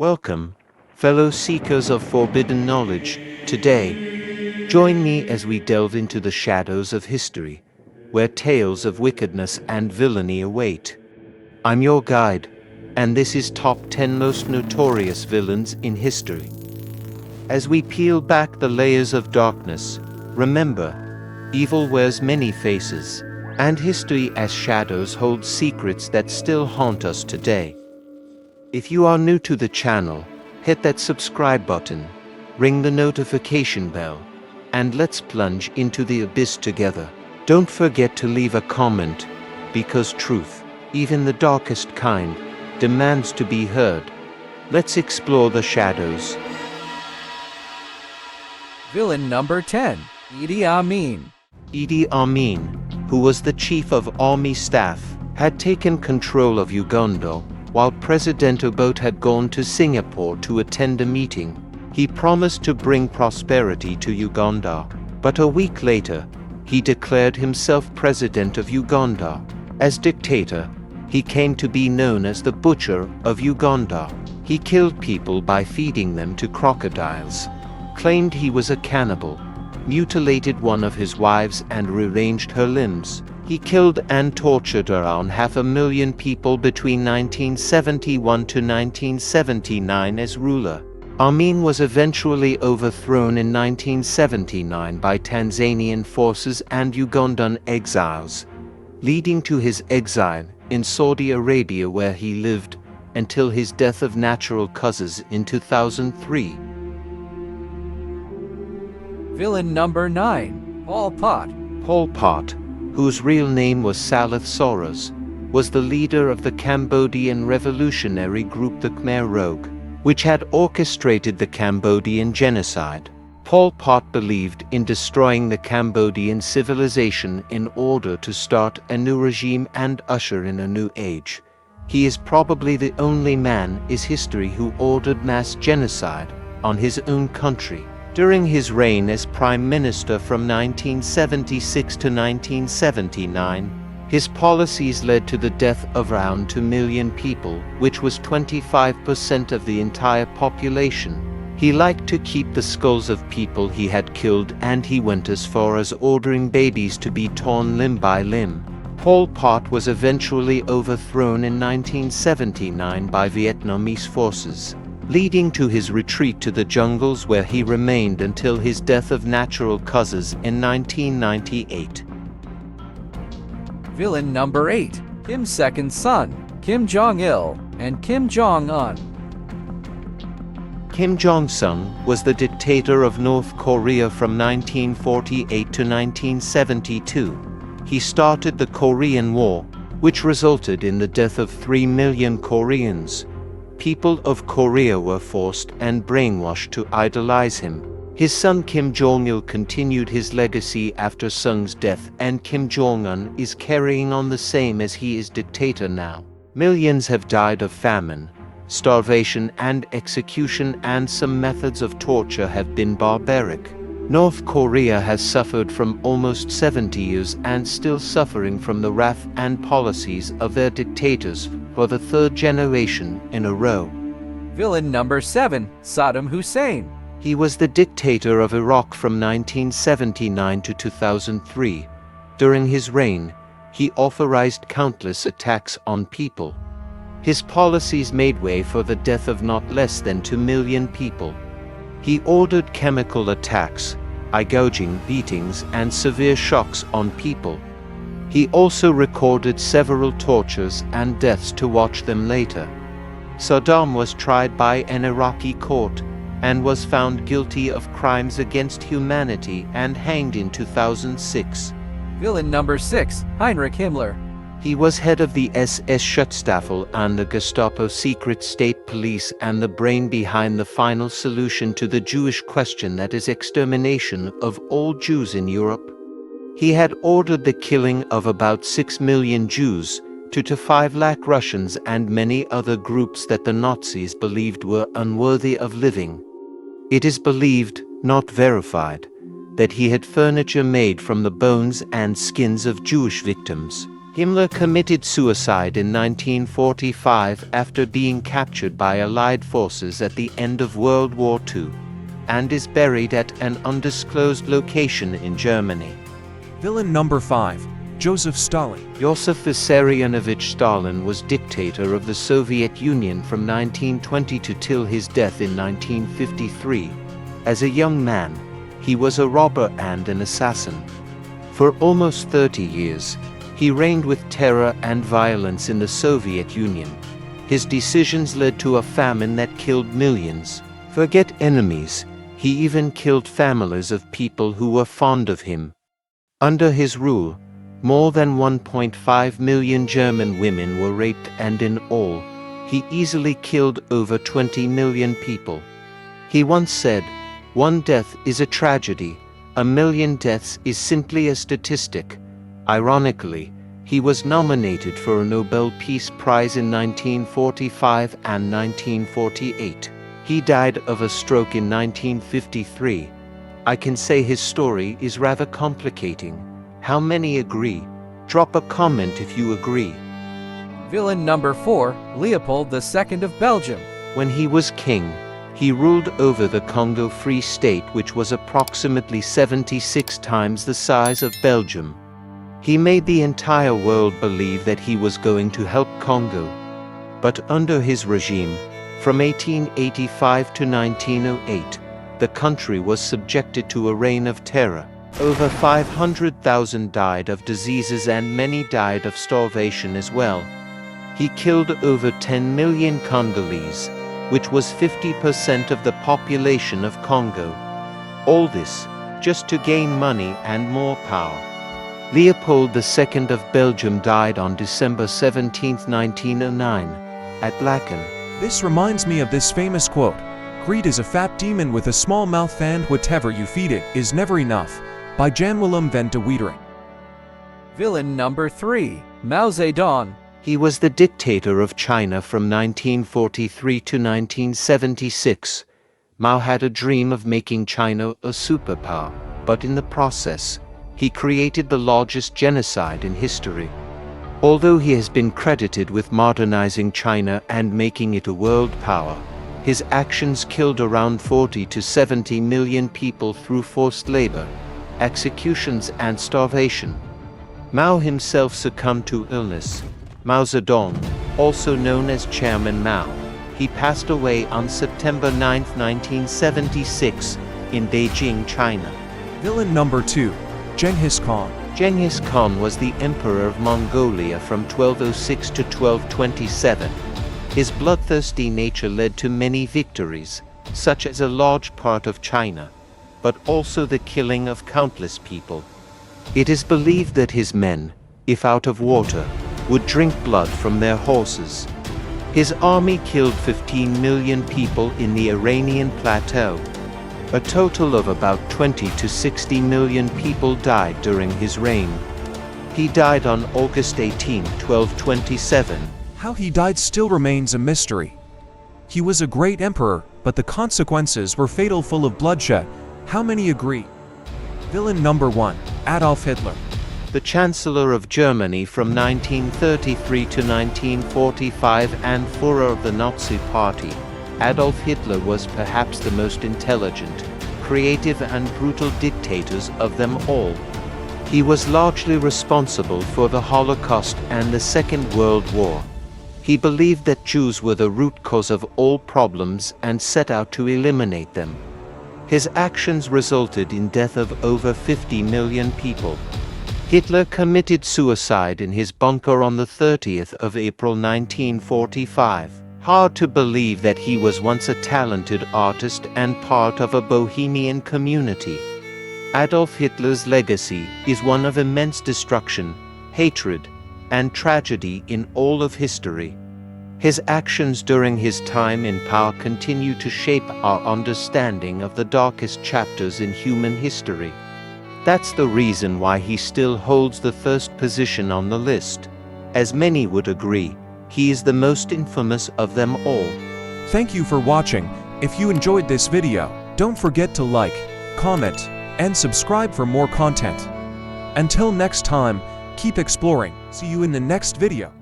Welcome, fellow seekers of forbidden knowledge. Today, join me as we delve into the shadows of history, where tales of wickedness and villainy await. I'm your guide, and this is Top 10 Most Notorious Villains in History. As we peel back the layers of darkness, remember, evil wears many faces, and history as shadows holds secrets that still haunt us today. If you are new to the channel, hit that subscribe button, ring the notification bell, and let's plunge into the abyss together. Don't forget to leave a comment, because truth, even the darkest kind, demands to be heard. Let's explore the shadows. Villain number 10, Idi Amin. Idi Amin, who was the chief of army staff, had taken control of Uganda while President Obote had gone to Singapore to attend a meeting. He promised to bring prosperity to Uganda, but a week later, he declared himself president of Uganda. As dictator, he came to be known as the Butcher of Uganda. He killed people by feeding them to crocodiles, claimed he was a cannibal, mutilated one of his wives and rearranged her limbs. He killed and tortured around 500,000 people between 1971 to 1979 as ruler. Amin was eventually overthrown in 1979 by Tanzanian forces and Ugandan exiles, leading to his exile in Saudi Arabia, where he lived until his death of natural causes in 2003. Villain number 9, Pol Pot. Pol Pot, whose real name was Salith Soros, was the leader of the Cambodian revolutionary group the Khmer Rouge, which had orchestrated the Cambodian genocide. Pol Pot believed in destroying the Cambodian civilization in order to start a new regime and usher in a new age. He is probably the only man in history who ordered mass genocide on his own country. During his reign as Prime Minister from 1976 to 1979, his policies led to the death of around 2 million people, which was 25% of the entire population. He liked to keep the skulls of people he had killed, and he went as far as ordering babies to be torn limb by limb. Pol Pot was eventually overthrown in 1979 by Vietnamese forces, leading to his retreat to the jungles, where he remained until his death of natural causes in 1998. Villain number 8, Kim's second son, Kim Jong-il, and Kim Jong-un. Kim Jong-un was the dictator of North Korea from 1948 to 1972. He started the Korean War, which resulted in the death of 3 million Koreans. People of Korea were forced and brainwashed to idolize him. His son Kim Jong-il continued his legacy after Sung's death, and Kim Jong-un is carrying on the same as he is dictator now. Millions have died of famine, starvation and execution, and some methods of torture have been barbaric. North Korea has suffered from almost 70 years and still suffering from the wrath and policies of their dictators for the third generation in a row. Villain number 7, Saddam Hussein. He was the dictator of Iraq from 1979 to 2003. During his reign, he authorized countless attacks on people. His policies made way for the death of not less than 2 million people. He ordered chemical attacks, eye gouging, beatings, and severe shocks on people. He also recorded several tortures and deaths to watch them later. Saddam was tried by an Iraqi court and was found guilty of crimes against humanity and hanged in 2006. Villain number 6, Heinrich Himmler. He was head of the SS Schutzstaffel and the Gestapo secret state police, and the brain behind the final solution to the Jewish question, that is, extermination of all Jews in Europe. He had ordered the killing of about 6 million Jews, 2 to 5 lakh Russians, and many other groups that the Nazis believed were unworthy of living. It is believed, not verified, that he had furniture made from the bones and skins of Jewish victims. Himmler committed suicide in 1945 after being captured by Allied forces at the end of World War II, and is buried at an undisclosed location in Germany. Villain number 5. Joseph Stalin. Joseph Vissarionovich Stalin was dictator of the Soviet Union from 1922 till his death in 1953. As a young man, he was a robber and an assassin. For almost 30 years, he reigned with terror and violence in the Soviet Union. His decisions led to a famine that killed millions. Forget enemies, he even killed families of people who were fond of him. Under his rule, more than 1.5 million German women were raped, and in all, he easily killed over 20 million people. He once said, "One death is a tragedy, a million deaths is simply a statistic." Ironically, he was nominated for a Nobel Peace Prize in 1945 and 1948. He died of a stroke in 1953. I can say his story is rather complicating. How many agree? Drop a comment if you agree. Villain number 4. Leopold II of Belgium. When he was king, he ruled over the Congo Free State, which was approximately 76 times the size of Belgium. He made the entire world believe that he was going to help Congo. But under his regime, from 1885 to 1908, the country was subjected to a reign of terror. Over 500,000 died of diseases and many died of starvation as well. He killed over 10 million Congolese, which was 50% of the population of Congo. All this, just to gain money and more power. Leopold II of Belgium died on December 17, 1909, at Laeken. This reminds me of this famous quote: "Greed is a fat demon with a small mouth, and whatever you feed it is never enough," by Jan Willem van de Wiedering. Villain number 3. Mao Zedong. He was the dictator of China from 1943 to 1976. Mao had a dream of making China a superpower, but in the process, he created the largest genocide in history. Although he has been credited with modernizing China and making it a world power, his actions killed around 40 to 70 million people through forced labor, executions and starvation. Mao himself succumbed to illness. Mao Zedong, also known as Chairman Mao, he passed away on September 9, 1976, in Beijing, China. Villain number 2. Genghis Khan. Genghis Khan was the emperor of Mongolia from 1206 to 1227. His bloodthirsty nature led to many victories, such as a large part of China, but also the killing of countless people. It is believed that his men, if out of water, would drink blood from their horses. His army killed 15 million people in the Iranian plateau. A total of about 20 to 60 million people died during his reign. He died on August 18, 1227. How he died still remains a mystery. He was a great emperor, but the consequences were fatal, full of bloodshed. How many agree? Villain number 1. Adolf Hitler. The Chancellor of Germany from 1933 to 1945 and Führer of the Nazi Party, Adolf Hitler was perhaps the most intelligent, creative and brutal dictators of them all. He was largely responsible for the Holocaust and the Second World War. He believed that Jews were the root cause of all problems and set out to eliminate them. His actions resulted in death of over 50 million people. Hitler committed suicide in his bunker on the 30th of April 1945. Hard to believe that he was once a talented artist and part of a bohemian community. Adolf Hitler's legacy is one of immense destruction, hatred, and tragedy in all of history. His actions during his time in power continue to shape our understanding of the darkest chapters in human history. That's the reason why he still holds the first position on the list. As many would agree, he is the most infamous of them all. Thank you for watching. If you enjoyed this video, don't forget to like, comment, and subscribe for more content. Until next time, Keep exploring. See you in the next video.